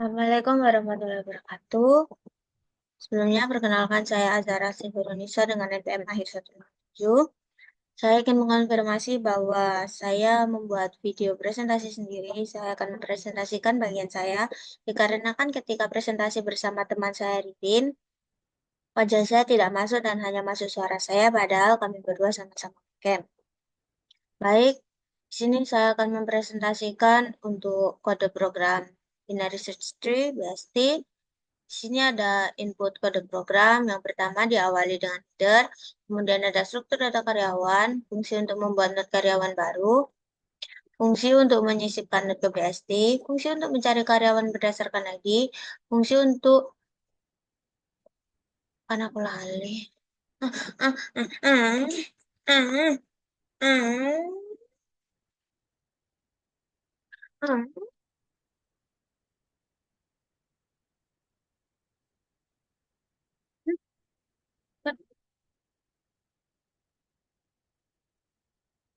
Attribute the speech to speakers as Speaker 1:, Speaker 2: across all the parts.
Speaker 1: Assalamualaikum warahmatullahi wabarakatuh. Sebelumnya, perkenalkan saya Azhara Sifuronisa dengan NPM akhir 157. Saya ingin mengonfirmasi bahwa saya membuat video presentasi sendiri. Saya akan mempresentasikan bagian saya, dikarenakan ketika presentasi bersama teman saya Ridin, wajah saya tidak masuk dan hanya masuk suara saya, padahal kami berdua sama-sama camp. Baik, di sini saya akan mempresentasikan untuk kode program Binary Search Tree, BST. Di sini ada input kode program. Yang pertama diawali dengan header, kemudian ada struktur data karyawan, fungsi untuk membuat node karyawan baru, fungsi untuk menyisipkan node ke BST, fungsi untuk mencari karyawan berdasarkan ID, fungsi untuk kan aku lali.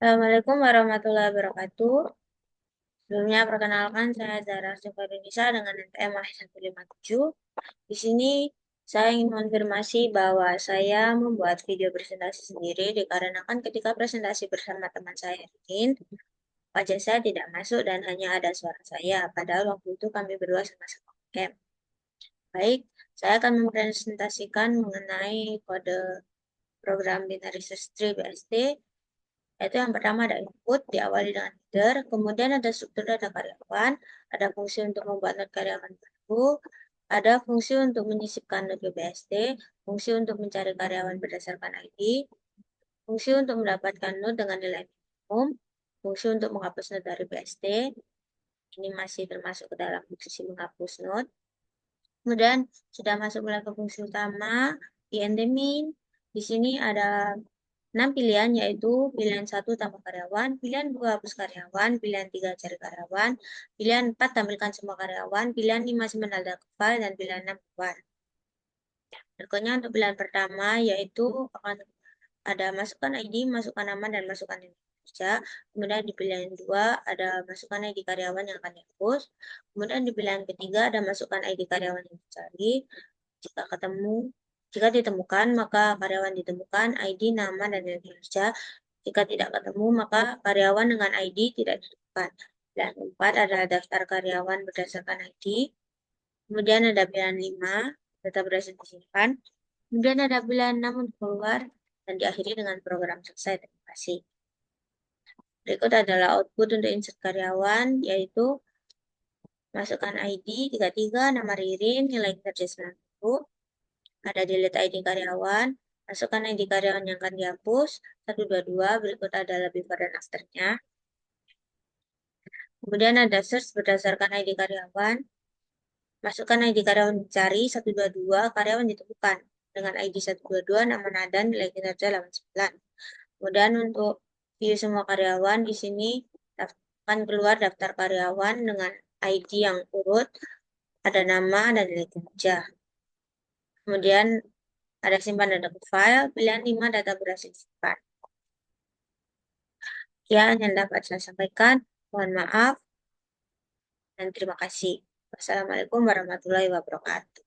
Speaker 1: Assalamualaikum warahmatullahi wabarakatuh. Sebelumnya, perkenalkan saya Zara Indonesia dengan NPM 157. Di sini saya ingin mengonfirmasi bahwa saya membuat video presentasi sendiri dikarenakan ketika presentasi bersama teman saya Rin, wajah saya tidak masuk dan hanya ada suara saya, padahal waktu itu kami berdua sama-sama camp. Baik, saya akan mempresentasikan mengenai kode program Binary Search Tree BST. Yaitu yang pertama ada input, diawali dengan header, kemudian ada struktur data karyawan, ada fungsi untuk membuat node karyawan baru, ada fungsi untuk menyisipkan node BST, fungsi untuk mencari karyawan berdasarkan ID, fungsi untuk mendapatkan node dengan nilai minimum, fungsi untuk menghapus node dari BST, ini masih termasuk ke dalam fungsi menghapus node. Kemudian sudah masuk mulai ke fungsi utama, min. Di sini ada 6 pilihan, yaitu pilihan 1 tambah karyawan, pilihan 2 hapus karyawan, pilihan 3 cari karyawan, pilihan 4 tampilkan semua karyawan, pilihan 5 simpan data ke file, dan pilihan 6 keluar. Berikutnya untuk pilihan pertama yaitu akan ada masukkan ID, masukkan nama, dan masukkan kerja. Kemudian di pilihan 2 ada masukkan ID karyawan yang akan dihapus. Kemudian di pilihan ketiga ada masukkan ID karyawan yang dicari. Jika ditemukan, maka karyawan ditemukan, ID, nama, dan nilai kerja. Jika tidak ketemu, maka karyawan dengan ID tidak ditemukan. Dan 4 adalah daftar karyawan berdasarkan ID. Kemudian ada pilihan 5, data berhasil disimpan. Kemudian ada pilihan 6 untuk keluar. Dan diakhiri dengan program selesai. Terima kasih. Berikut adalah output untuk insert karyawan, yaitu masukkan ID 33, nama Ririn, nilai kerja 90. Ada delete ID karyawan, masukkan ID karyawan yang akan dihapus, 122, berikut adalah before dan after-nya. Kemudian ada search berdasarkan ID karyawan, masukkan ID karyawan dicari, 122, karyawan ditemukan. Dengan ID 122, nama nada, nilai kinerja 89. Kemudian untuk view semua karyawan, di sini akan keluar daftar karyawan dengan ID yang urut, ada nama, dan nilai kinerja. Kemudian ada simpan data ke file, pilihan 5 data berhasil disimpan. Sekian yang dapat saya sampaikan. Mohon maaf dan terima kasih. Wassalamualaikum warahmatullahi wabarakatuh.